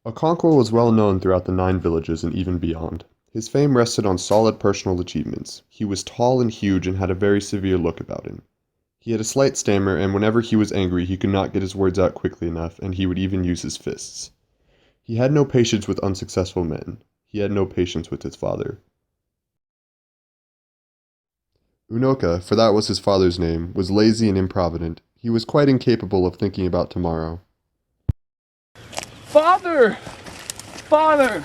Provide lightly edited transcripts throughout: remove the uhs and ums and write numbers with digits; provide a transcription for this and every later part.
Okonkwo was well known throughout the Nine Villages and even beyond. His fame rested on solid personal achievements. He was tall and huge and had a very severe look about him. He had a slight stammer, and whenever he was angry he could not get his words out quickly enough, and he would even use his fists. He had no patience with unsuccessful men. He had no patience with his father. Unoka, for that was his father's name, was lazy and improvident. He was quite incapable of thinking about tomorrow. Father! Father!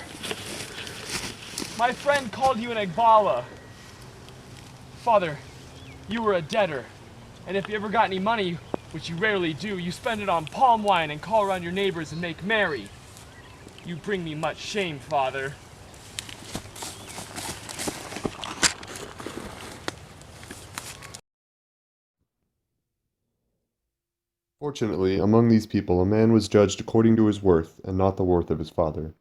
My friend called you an Agbala. Father, you were a debtor, and if you ever got any money, which you rarely do, you spend it on palm wine and call around your neighbors and make merry. You bring me much shame, Father. Fortunately, among these people a man was judged according to his worth and not the worth of his father.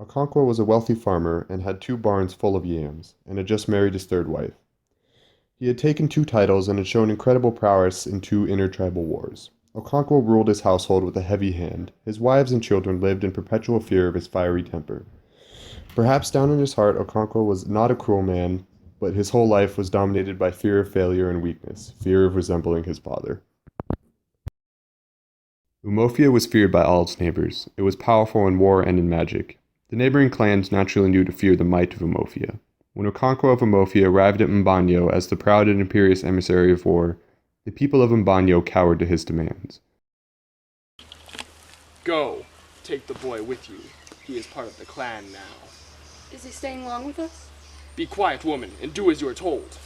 Okonkwo was a wealthy farmer and had 2 barns full of yams, and had just married his third wife. He had taken 2 titles and had shown incredible prowess in 2 intertribal wars. Okonkwo ruled his household with a heavy hand. His wives and children lived in perpetual fear of his fiery temper. Perhaps down in his heart Okonkwo was not a cruel man, but his whole life was dominated by fear of failure and weakness, fear of resembling his father. Umofia was feared by all its neighbors. It was powerful in war and in magic. The neighboring clans naturally knew to fear the might of Umofia. When Okonkwo of Umofia arrived at Mbanyo as the proud and imperious emissary of war, the people of Mbanyo cowered to his demands. Go. Take the boy with you. He is part of the clan now. Is he staying long with us? Be quiet, woman, and do as you are told.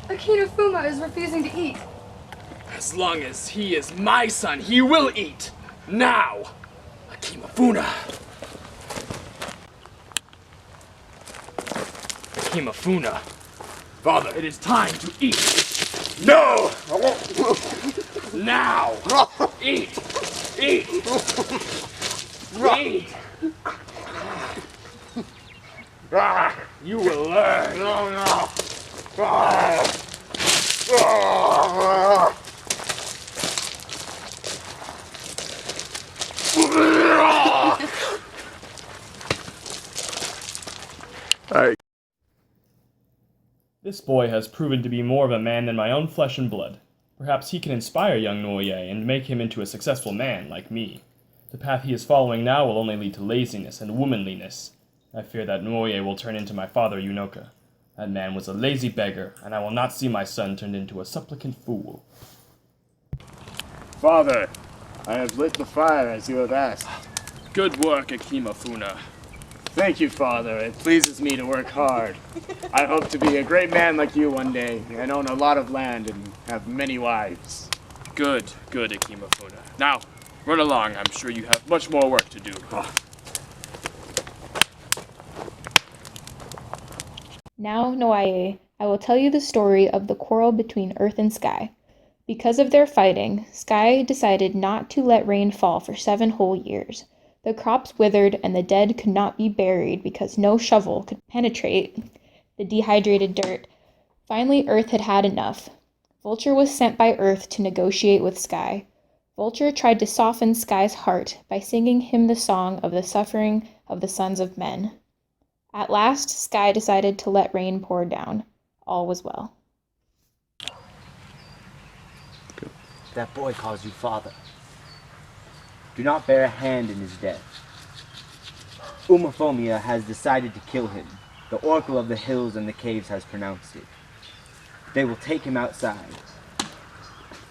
Akinafuma is refusing to eat. As long as he is my son, he will eat. Now! Akimafuna! Akimafuna! Father, it is time to eat. No! Now! Eat! Eat! Eat! You will learn. No, no. This boy has proven to be more of a man than my own flesh and blood. Perhaps he can inspire young Nuoye and make him into a successful man like me. The path he is following now will only lead to laziness and womanliness. I fear that Nuoye will turn into my father Unoka. That man was a lazy beggar, and I will not see my son turned into a supplicant fool. Father, I have lit the fire as you have asked. Good work, Akimafuna. Thank you, Father. It pleases me to work hard. I hope to be a great man like you one day and own a lot of land and have many wives. Good, Akimafuna. Now, run along. I'm sure you have much more work to do. Now, Noaye, I will tell you the story of the quarrel between Earth and Sky. Because of their fighting, Sky decided not to let rain fall for 7 whole years. The crops withered and the dead could not be buried because no shovel could penetrate the dehydrated dirt. Finally, Earth had had enough. Vulture was sent by Earth to negotiate with Sky. Vulture tried to soften Sky's heart by singing him the song of the suffering of the sons of men. At last, Sky decided to let rain pour down. All was well. That boy calls you father. Do not bear a hand in his death. Umafomia has decided to kill him. The Oracle of the Hills and the Caves has pronounced it. They will take him outside.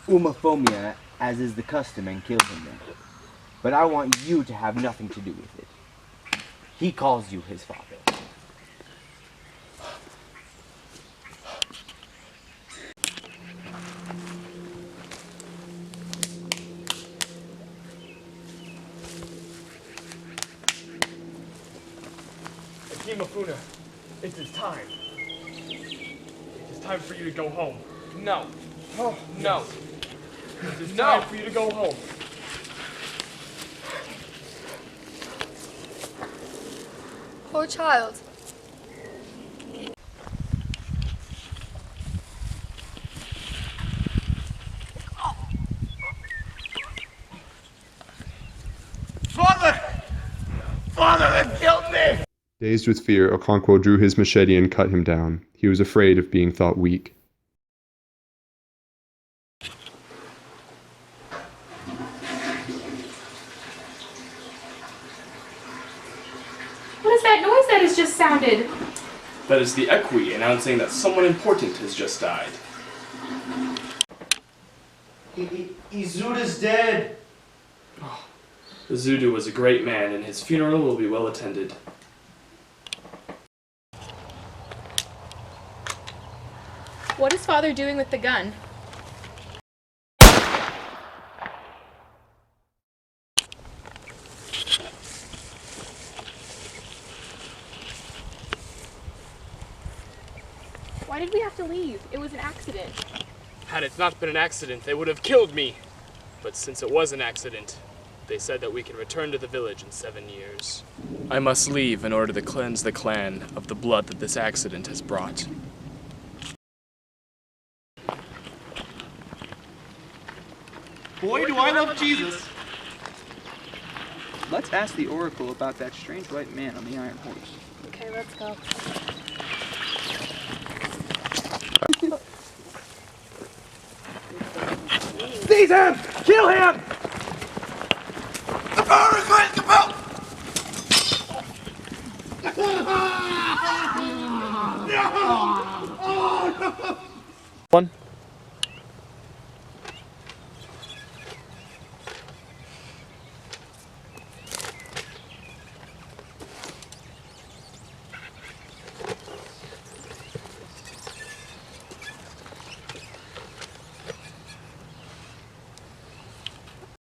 Umafomia, as is the custom, and kill him there. But I want you to have nothing to do with it. He calls you his father. Akimafuna, it is time. It is time for you to go home. No. Oh, no. It is time for you to go home. Poor child. Dazed with fear, Okonkwo drew his machete and cut him down. He was afraid of being thought weak. What is that noise that has just sounded? That is the Equi announcing that someone important has just died. Izuda's dead. Izudu was a great man, and his funeral will be well attended. What is Father doing with the gun? Why did we have to leave? It was an accident. Had it not been an accident, they would have killed me. But since it was an accident, they said that we can return to the village in 7 years. I must leave in order to cleanse the clan of the blood that this accident has brought. Boy, do I love Jesus. Let's ask the oracle about that strange white man on the iron horse. Okay, let's go. Seize him! Kill him! The power is going to compel! One.